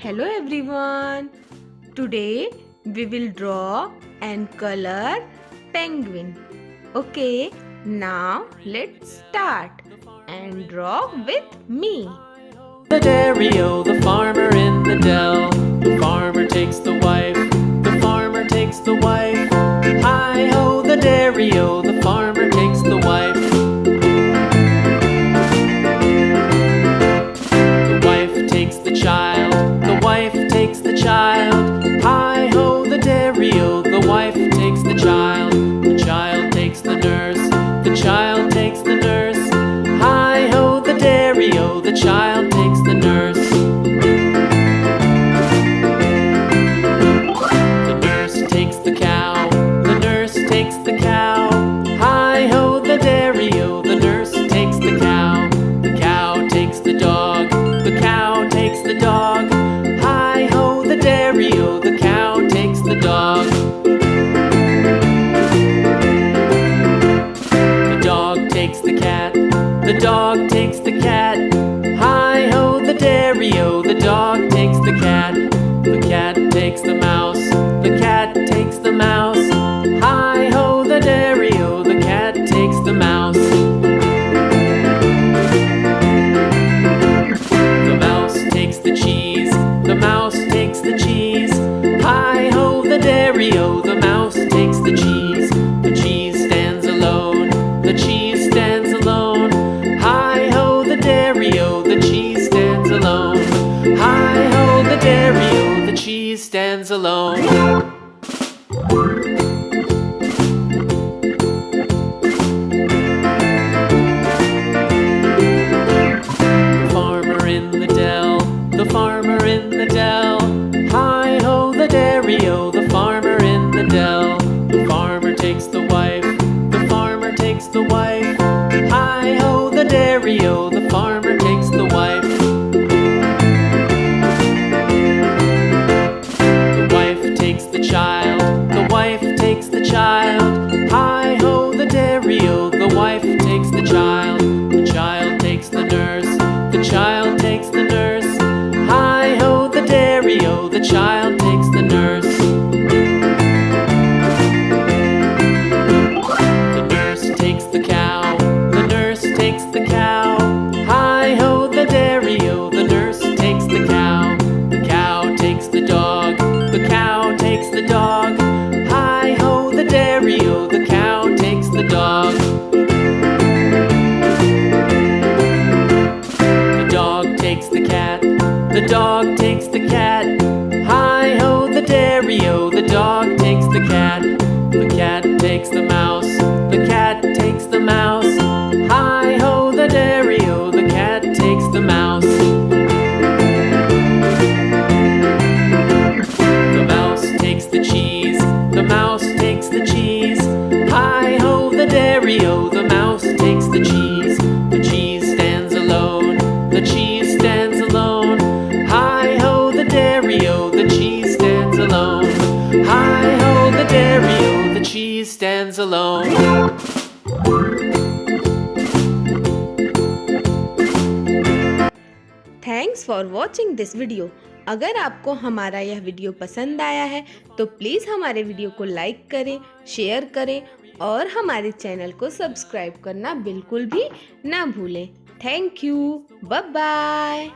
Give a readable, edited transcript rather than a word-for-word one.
Hello everyone. Today we will draw and color penguin. Okay, now let's start and draw with me. The dairy-o, the farmer in the dell. The farmer takes the wife, the farmer takes the wife. Hi-ho, the dairy-o, the farmer takes the wife. The wife takes the child, the wife takes the child. Hi-ho, the dairy-o, the wife takes the child. The child takes the nurse, the child takes the nurse. Hi-ho, the dairy-o, the child takes the nurse. The nurse takes the cow, the nurse takes the cow. Hi-ho, the dairy-o, the nurse takes the cow. The cow takes the dog, the cow takes the dog. Hi-ho, the dairy-o, the cow takes the dog. The dog takes the cat, the dog takes the cat. Hi-ho, the dairy-o, the dog takes the cat. The cat takes the mouse, the cat takes the mouse. Hi-ho, the dairy-o, the cat takes the mouse. The mouse takes the cheese, the mouse takes the cheese. Hi-ho, the dairy-o, the mouse takes the cheese. The cheese stands alone, the cheese stands alone. Hi-ho, the dairy-o, the cheese stands alone. Hi-ho, the dairy-o, the cheese stands alone. The farmer in the dell, the farmer in the dell. Hi-ho, the dairy-o, the farmer in the dell. The farmer takes the wife, the farmer takes the wife. Hi-ho, the dairy-o, the farmer takes the wife. The wife takes the child, the wife takes the child. Hi-ho, the dairy-o, the wife takes the child. The child takes the nurse, the child takes the nurse. Hi-ho, the dairy-o, the child takes the nurse. The nurse takes the cow, the nurse takes the cow. Hi-ho, the dairy-o, the nurse takes the cow. The cow takes the dog, the cow takes the dog. Hi-ho, the dairy-o, the cow takes the dog. The dog takes the cat, the dog takes the cat. Hi-ho, the dairy-o, the dog takes the cat. The cat takes the mouse, the cat takes the mouse. Hi-ho, the dairy-o, the cat takes the mouse. The mouse takes the cheese, the mouse takes the cheese. Hi-ho, the dairy-o, the mouse takes the cheese. The cheese stands alone, the cheese stands alone. Hi-ho, the dairy-o, the cheese stands alone. Hi-ho, the dairy-o, the cheese stands alone. Thanks for watching this video. अगर आपको हमारा यह video पसंद आया है तो please हमारे video को लाइक करें, शेयर करें और हमारे चैनल को सब्सक्राइब करना बिल्कुल भी ना भूलें। Thank you, bye bye.